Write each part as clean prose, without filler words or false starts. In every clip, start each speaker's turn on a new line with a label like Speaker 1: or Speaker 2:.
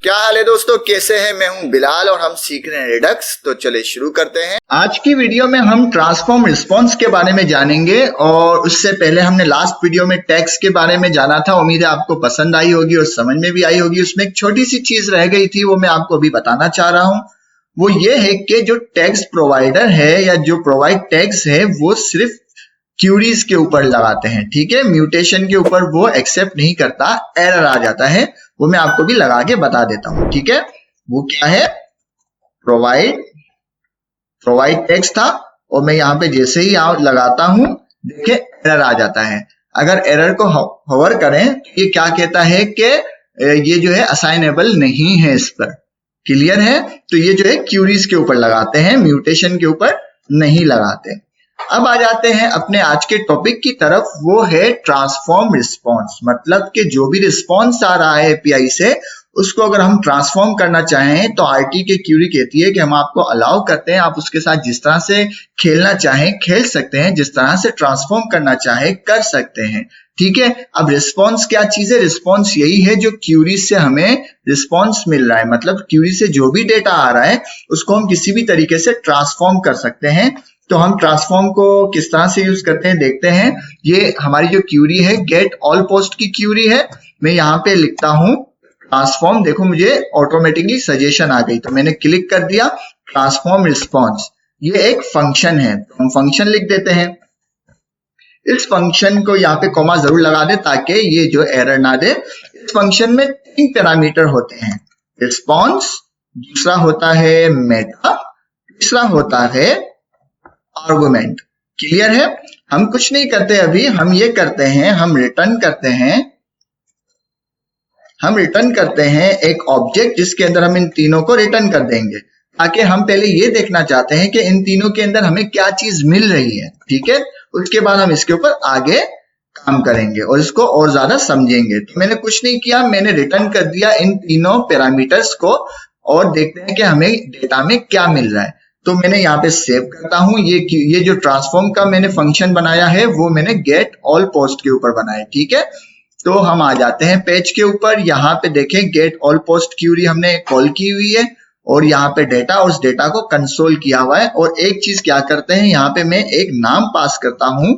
Speaker 1: क्या हाल है दोस्तों, कैसे हैं? मैं हूं बिलाल और हम सीख रहे हैं रिडक्स। तो चले शुरू करते हैं। आज की वीडियो में हम ट्रांसफॉर्म रिस्पॉन्स के बारे में जानेंगे और उससे पहले हमने लास्ट वीडियो में टैग्स के बारे में जाना था। उम्मीद है आपको पसंद आई होगी और समझ में भी आई होगी। उसमें एक छोटी सी चीज रह गई थी, वो मैं आपको अभी बताना चाह रहा हूं। वो ये है कि जो टैग्स प्रोवाइडर है या जो प्रोवाइड टैग्स है वो सिर्फ क्यूरीज के ऊपर लगाते हैं, ठीक है। म्यूटेशन के ऊपर वो एक्सेप्ट नहीं करता, एरर आ जाता है। वो मैं आपको भी लगा के बता देता हूं, ठीक है। वो क्या है, प्रोवाइड टेक्स्ट था और मैं यहाँ पे जैसे ही लगाता हूं, देखिए एरर आ जाता है। अगर एरर को होवर करें तो ये क्या कहता है कि ये जो है असाइनेबल नहीं है, इस पर क्लियर है। तो ये जो है क्यूरीज के ऊपर लगाते हैं, म्यूटेशन के ऊपर नहीं लगाते। अब आ जाते हैं अपने आज के टॉपिक की तरफ, वो है ट्रांसफॉर्म रिस्पॉन्स। मतलब कि जो भी रिस्पॉन्स आ रहा है एपीआई से, उसको अगर हम ट्रांसफॉर्म करना चाहें तो आरटी के क्यूरी कहती है कि हम आपको अलाउ करते हैं, आप उसके साथ जिस तरह से खेलना चाहें खेल सकते हैं, जिस तरह से ट्रांसफॉर्म करना चाहे कर सकते हैं, ठीक है। अब रिस्पॉन्स क्या चीज है? रिस्पॉन्स यही है जो क्यूरी से हमें रिस्पॉन्स मिल रहा है। मतलब क्यूरी से जो भी डेटा आ रहा है उसको हम किसी भी तरीके से ट्रांसफॉर्म कर सकते हैं। तो हम ट्रांसफॉर्म को किस तरह से यूज करते हैं देखते हैं। ये हमारी जो क्यूरी है गेट ऑल पोस्ट की क्यूरी है। मैं यहाँ पे लिखता हूं ट्रांसफॉर्म, देखो मुझे ऑटोमेटिकली सजेशन आ गई, तो मैंने क्लिक कर दिया ट्रांसफॉर्म रिस्पॉन्स। ये एक फंक्शन है, तो हम फंक्शन लिख देते हैं। इस फंक्शन को यहाँ पे कॉमा जरूर लगा दे ताकि ये जो एरर ना दे। इस फंक्शन में 3 पैरामीटर होते हैं, रिस्पॉन्स, दूसरा होता है मेटा, तीसरा होता है आर्गुमेंट। क्लियर है। हम कुछ नहीं करते अभी, हम ये करते हैं, हम रिटर्न करते हैं एक ऑब्जेक्ट जिसके अंदर हम इन तीनों को रिटर्न कर देंगे, ताकि हम पहले ये देखना चाहते हैं कि इन तीनों के अंदर हमें क्या चीज मिल रही है, ठीक है। उसके बाद हम इसके ऊपर आगे काम करेंगे और इसको और ज्यादा समझेंगे। तो मैंने कुछ नहीं किया, मैंने रिटर्न कर दिया इन तीनों पैरामीटर्स को और देखते हैं कि हमें डेटा में क्या मिल रहा है। तो मैंने यहाँ पे सेव करता हूं। ये जो ट्रांसफॉर्म का मैंने फंक्शन बनाया है वो मैंने गेट ऑल पोस्ट के ऊपर बनाया है, ठीक है। तो हम आ जाते हैं पेज के ऊपर। यहाँ पे देखें गेट ऑल पोस्ट क्यूरी हमने कॉल की हुई है और यहाँ पे डेटा और उस डेटा को कंसोल किया हुआ है। और एक चीज क्या करते हैं, यहाँ पे मैं एक नाम पास करता हूं,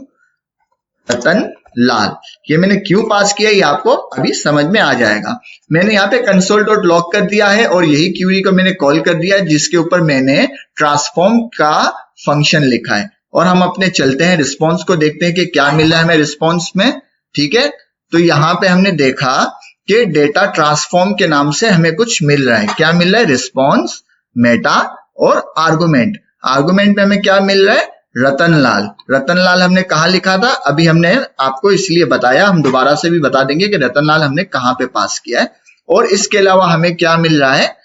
Speaker 1: रतन लाल। ये मैंने क्यों पास किया ये आपको अभी समझ में आ जाएगा। मैंने यहाँ पे console.log कर दिया है और यही क्यूरी को मैंने कॉल कर दिया जिसके ऊपर मैंने ट्रांसफॉर्म का फंक्शन लिखा है। और हम अपने चलते हैं रिस्पॉन्स को देखते हैं कि क्या मिल रहा है हमें रिस्पॉन्स में, ठीक है। तो यहाँ पे हमने देखा कि डेटा ट्रांसफॉर्म के नाम से हमें कुछ मिल रहा है। क्या मिल रहा है? रिस्पॉन्स, मेटा और आर्गुमेंट। आर्गुमेंट में हमें क्या मिल रहा है? रतनलाल। रतनलाल हमने कहाँ लिखा था अभी हमने आपको इसलिए बताया, हम दोबारा से भी बता देंगे कि रतनलाल हमने कहाँ पे पास किया है। और इसके अलावा हमें क्या मिल रहा है?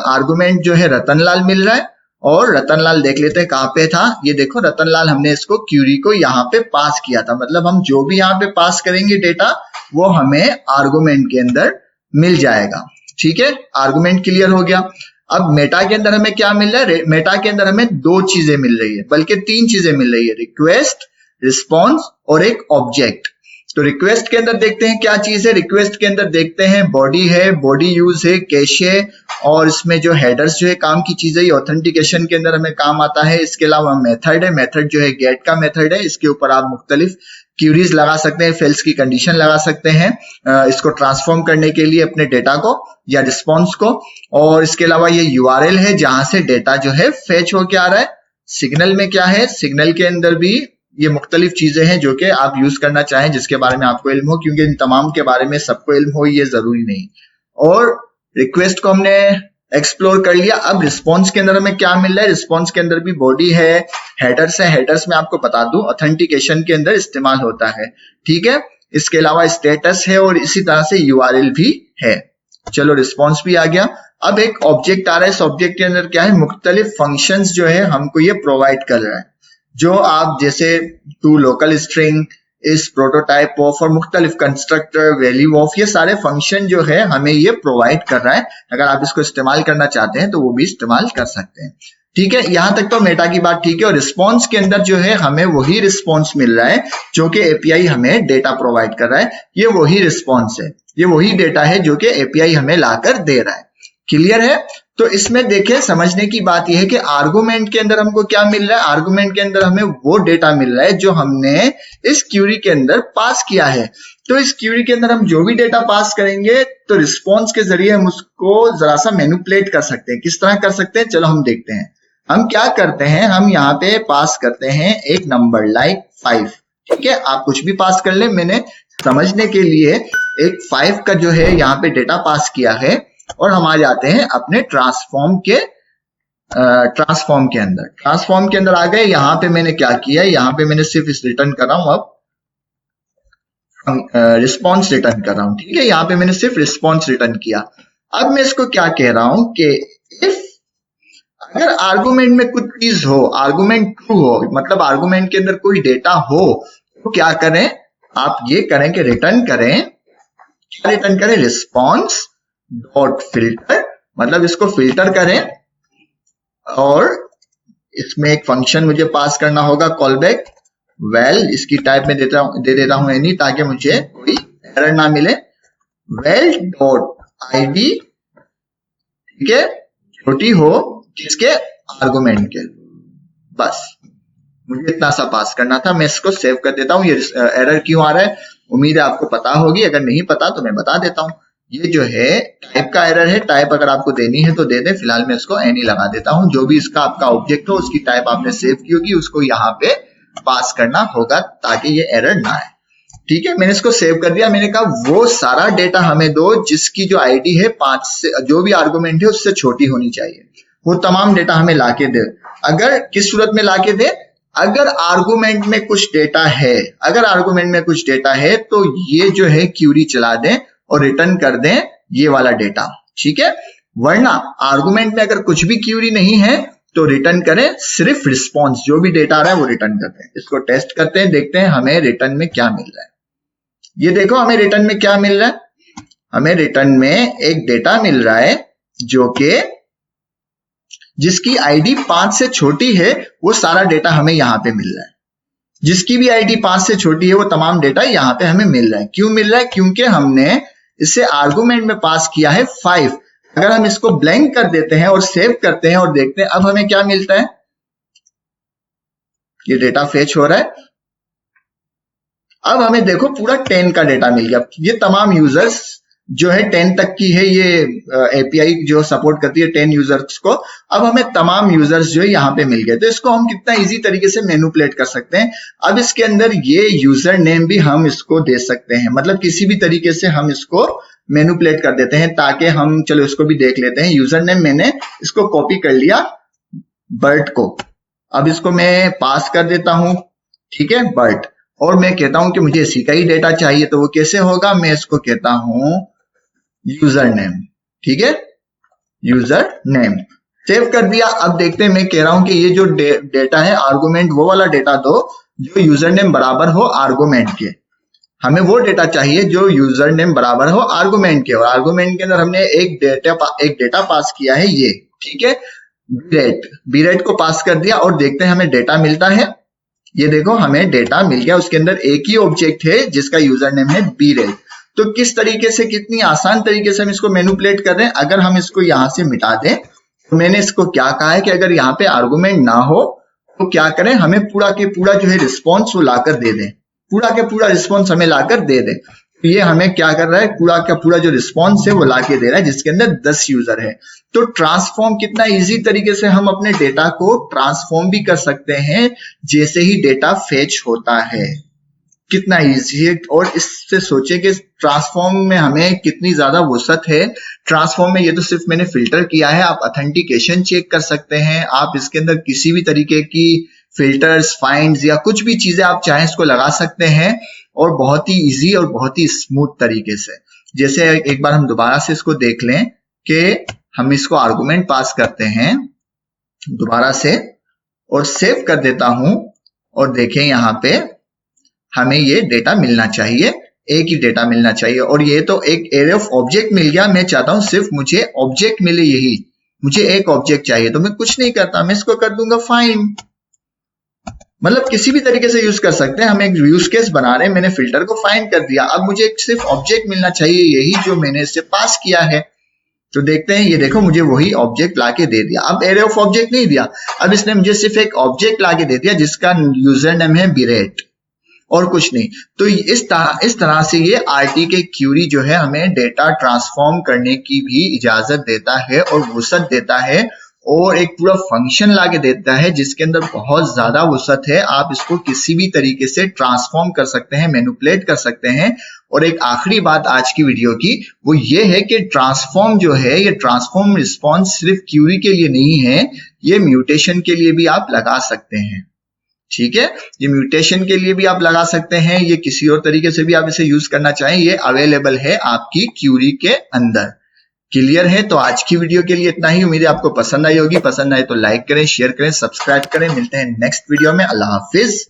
Speaker 1: आर्गुमेंट जो है रतनलाल मिल रहा है। और रतनलाल देख लेते हैं कहाँ पे था। ये देखो रतनलाल हमने इसको क्यूरी को यहाँ पे पास किया था। मतलब हम जो भी यहाँ पे पास करेंगे डेटा वो हमें आर्गुमेंट के अंदर मिल जाएगा, ठीक है। आर्गुमेंट क्लियर हो गया। अब मेटा के अंदर हमें क्या मिल रहा है? मेटा के अंदर हमें 2 चीजें मिल रही है, बल्कि 3 चीजें मिल रही है, रिक्वेस्ट, रिस्पॉन्स और एक ऑब्जेक्ट। तो रिक्वेस्ट के अंदर देखते हैं क्या चीज है। रिक्वेस्ट के अंदर देखते हैं बॉडी है, बॉडी यूज है, कैश है और इसमें जो हेडर्स जो है काम की चीज है, ये ऑथेंटिकेशन के अंदर हमें काम आता है। इसके अलावा मेथड है, मेथड जो है गेट का मेथड है। इसके ऊपर आप मुख्तलिफ क्यूरीज लगा सकते हैं, फेल्स की कंडीशन लगा सकते हैं इसको ट्रांसफॉर्म करने के लिए अपने डेटा को या रिस्पॉन्स को। और इसके अलावा ये यूआरएल है जहां से डेटा जो है फेच होके आ रहा है। सिग्नल में क्या है? सिग्नल के अंदर भी ये मुख्तलिफ चीजें हैं जो कि आप यूज करना चाहें, जिसके बारे में आपको इल्म हो, क्योंकि इन तमाम के बारे में सबको इल्म हो ये जरूरी नहीं। और रिक्वेस्ट को हमने एक्सप्लोर कर लिया। अब रिस्पॉन्स के अंदर हमें क्या मिल रहा है? रिस्पॉन्स के अंदर भी बॉडी है, हेडर्स है। हेडर्स में आपको बता दूं ऑथेंटिकेशन के अंदर इस्तेमाल होता है, ठीक है। इसके अलावा स्टेटस है और इसी तरह से यूआरएल भी है। चलो रिस्पॉन्स भी आ गया। अब एक ऑब्जेक्ट आ रहा है। इस ऑब्जेक्ट के अंदर क्या है? मुख्तलिफ फंक्शंस जो है हमको ये प्रोवाइड कर रहा है, जो आप जैसे टू लोकल स्ट्रिंग, इस प्रोटोटाइप ऑफ और मुख्तलिफ कंस्ट्रक्टर, वैल्यू ऑफ, ये सारे फंक्शन जो है हमें ये प्रोवाइड कर रहा है। अगर आप इसको इस्तेमाल करना चाहते हैं तो वो भी इस्तेमाल कर सकते हैं, ठीक है, यहां तक तो मेटा की बात ठीक है। और रिस्पॉन्स के अंदर जो है हमें वही रिस्पॉन्स मिल रहा है जो कि एपीआई हमें डेटा प्रोवाइड कर रहा है। ये वही रिस्पॉन्स है, ये वही डेटा है जो कि एपीआई हमें लाकर दे रहा है। क्लियर है? तो इसमें देखें, समझने की बात यह है कि आर्गुमेंट के अंदर हमको क्या मिल रहा है। आर्गुमेंट के अंदर हमें वो डेटा मिल रहा है जो हमने इस क्यूरी के अंदर पास किया है। तो इस क्यूरी के अंदर हम जो भी डेटा पास करेंगे तो रिस्पॉन्स के जरिए हम उसको जरा सा मैनिपुलेट कर सकते हैं। किस तरह कर सकते हैं, चलो हम देखते हैं। हम क्या करते हैं, हम यहाँ पे पास करते हैं एक नंबर लाइक 5। ठीक है, आप कुछ भी पास कर ले, मैंने समझने के लिए एक 5 का जो है यहाँ पे डेटा पास किया है। और हम आ जाते हैं अपने ट्रांसफॉर्म के अंदर। ट्रांसफॉर्म के अंदर आ गए। यहाँ पे मैंने क्या किया, यहाँ पे मैंने सिर्फ इस रिटर्न कर रहा हूं, अब रिस्पॉन्स रिटर्न कर रहा हूं। ठीक है, यहाँ पे मैंने सिर्फ रिस्पॉन्स रिटर्न किया। अब मैं इसको क्या कह रहा हूं कि इफ अगर आर्गुमेंट में कुछ चीज हो, आर्गुमेंट ट्रू हो, मतलब आर्गुमेंट के अंदर कोई डेटा हो, तो क्या करें, आप ये करें कि रिटर्न करें, क्या रिटर्न करें, रिस्पॉन्स डॉट फिल्टर, मतलब इसको फिल्टर करें। और इसमें एक फंक्शन मुझे पास करना होगा कॉल बैक। वेल इसकी टाइप में दे देता हूं एनी, ताकि मुझे कोई एरर ना मिले। वेल डॉट आईडी, ठीक है, छोटी हो किसके, आर्गुमेंट के। बस मुझे इतना सा पास करना था। मैं इसको सेव कर देता हूं। ये एरर क्यों आ रहा है उम्मीद है आपको पता होगी, अगर नहीं पता तो मैं बता देता हूं। ये जो है टाइप का एरर है। टाइप अगर आपको देनी है तो दे दे, फिलहाल मैं इसको एनी लगा देता हूं। जो भी इसका आपका ऑब्जेक्ट हो उसकी टाइप आपने सेव की होगी, उसको यहाँ पे पास करना होगा ताकि ये एरर ना आए। ठीक है, मैंने इसको सेव कर दिया। मैंने कहा वो सारा डेटा हमें दो जिसकी जो आईडी है 5 से, जो भी आर्गुमेंट है उससे छोटी होनी चाहिए। वो तमाम डेटा हमें लाके दे। अगर किस सूरत में लाके दे, अगर आर्गुमेंट में कुछ डेटा है, अगर आर्गुमेंट में कुछ डेटा है तो ये जो है क्यूरी चला दें और रिटर्न कर दें ये वाला डेटा। ठीक है, वरना आर्गुमेंट में अगर कुछ भी क्यूरी नहीं है तो रिटर्न करें सिर्फ रिस्पॉन्स, जो भी डेटा आ रहा है वो रिटर्न करते हैं। इसको टेस्ट करते हैं, देखते हैं हमें रिटर्न में क्या मिल रहा है। ये देखो हमें रिटर्न में क्या मिल रहा है, हमें रिटर्न में एक डेटा मिल रहा है जो कि जिसकी आईडी 5 से छोटी है, वो सारा डेटा हमें यहाँ पे मिल रहा है। जिसकी भी आईडी 5 से छोटी है वो तमाम डेटा यहाँ पे हमें मिल रहा है। क्यों मिल रहा है, क्योंकि हमने इसे आर्गुमेंट में पास किया है 5। अगर हम इसको ब्लैंक कर देते हैं और सेव करते हैं और देखते हैं अब हमें क्या मिलता है, ये डेटा फेच हो रहा है। अब हमें देखो पूरा 10 का डेटा मिल गया। ये तमाम यूजर्स जो है 10 तक की है, ये एपीआई जो सपोर्ट करती है 10 यूजर्स को। अब हमें तमाम यूजर्स जो है यहाँ पे मिल गए। तो इसको हम कितना इजी तरीके से मैनिपुलेट कर सकते हैं। अब इसके अंदर ये यूजर नेम भी हम इसको दे सकते हैं, मतलब किसी भी तरीके से हम इसको मैनिपुलेट कर देते हैं ताकि हम, चलो इसको भी देख लेते हैं। यूजर नेम मैंने इसको कॉपी कर लिया बर्ट को, अब इसको मैं पास कर देता हूं, ठीक है, बर्ट। और मैं कहता हूं कि मुझे इसी का ही डेटा चाहिए, तो वो कैसे होगा, मैं इसको कहता हूं यूजर नेम, ठीक है, यूजर नेम। सेव कर दिया। अब देखते हैं, मैं कह रहा हूं कि ये जो डेटा है आर्गुमेंट, वो वाला डेटा दो जो यूजर नेम बराबर हो आर्गुमेंट के। हमें वो डेटा चाहिए जो यूजर नेम बराबर हो आर्गुमेंट के। और आर्गुमेंट के अंदर हमने एक डेटा पास किया है ये, ठीक है, बीरेट को पास कर दिया। और देखते हैं हमें डेटा मिलता है। ये देखो हमें डेटा मिल गया, उसके अंदर एक ही ऑब्जेक्ट है जिसका यूजर नेम है बीरेट। तो किस तरीके से, कितनी आसान तरीके से हम इसको मैनिपुलेट कर रहे हैं। अगर हम इसको यहां से मिटा दें, तो मैंने इसको क्या कहा है कि अगर यहाँ पे आर्गुमेंट ना हो तो क्या करें, हमें पूरा के पूरा जो है रिस्पॉन्स वो लाकर दे दें, पूरा के पूरा रिस्पॉन्स हमें लाकर दे दें। तो ये हमें क्या कर रहा है, पूरा का पूरा जो रिस्पॉन्स है वो लाके दे रहा है जिसके अंदर 10 यूजर है। तो ट्रांसफॉर्म, कितना इजी तरीके से हम अपने डेटा को ट्रांसफॉर्म भी कर सकते हैं जैसे ही डेटा फेच होता है, कितना इजी है। और इससे सोचे कि ट्रांसफॉर्म में हमें कितनी ज्यादा वसअत है। ट्रांसफॉर्म में ये तो सिर्फ मैंने फिल्टर किया है, आप ऑथेंटिकेशन चेक कर सकते हैं, आप इसके अंदर किसी भी तरीके की फिल्टर्स, फाइंड्स या कुछ भी चीजें आप चाहें इसको लगा सकते हैं, और बहुत ही इजी और बहुत ही स्मूथ तरीके से। जैसे एक बार हम दोबारा से इसको देख लें कि हम इसको आर्गुमेंट पास करते हैं दोबारा से और सेव कर देता हूं, और देखें यहाँ पे हमें ये डेटा मिलना चाहिए, एक ही डेटा मिलना चाहिए। और ये तो एक एरे ऑफ ऑब्जेक्ट मिल गया, मैं चाहता हूं सिर्फ मुझे ऑब्जेक्ट मिले, यही मुझे एक ऑब्जेक्ट चाहिए, तो मैं कुछ नहीं करता, मैं इसको कर दूंगा फाइंड। मतलब किसी भी तरीके से यूज कर सकते हैं। हम एक यूज केस बना रहे हैं, मैंने फिल्टर को फाइंड कर दिया, अब मुझे सिर्फ ऑब्जेक्ट मिलना चाहिए, यही जो मैंने इससे पास किया है। तो देखते हैं, ये देखो मुझे वही ऑब्जेक्ट लाके दे दिया। अब एरे ऑफ ऑब्जेक्ट नहीं दिया, अब इसने मुझे सिर्फ एक ऑब्जेक्ट लाके दे दिया जिसका यूजर नेम है बिरेट, और कुछ नहीं। तो इस तरह से ये RTK क्यूरी जो है हमें डेटा ट्रांसफॉर्म करने की भी इजाजत देता है और वुसअत देता है, और एक पूरा फंक्शन लाके देता है जिसके अंदर बहुत ज्यादा वुसअत है। आप इसको किसी भी तरीके से ट्रांसफॉर्म कर सकते हैं, मैनिपुलेट कर सकते हैं। और एक आखिरी बात आज की वीडियो की वो ये है कि ट्रांसफॉर्म जो है, ये ट्रांसफॉर्म रिस्पॉन्स सिर्फ क्यूरी के लिए नहीं है, ये म्यूटेशन के लिए भी आप लगा सकते हैं। ठीक है, ये म्यूटेशन के लिए भी आप लगा सकते हैं, ये किसी और तरीके से भी आप इसे यूज करना चाहें, ये अवेलेबल है आपकी क्यूरी के अंदर। क्लियर है? तो आज की वीडियो के लिए इतना ही। उम्मीद है आपको पसंद आई होगी। पसंद आए तो लाइक करें, शेयर करें, सब्सक्राइब करें। मिलते हैं नेक्स्ट वीडियो में। अल्लाह हाफिज।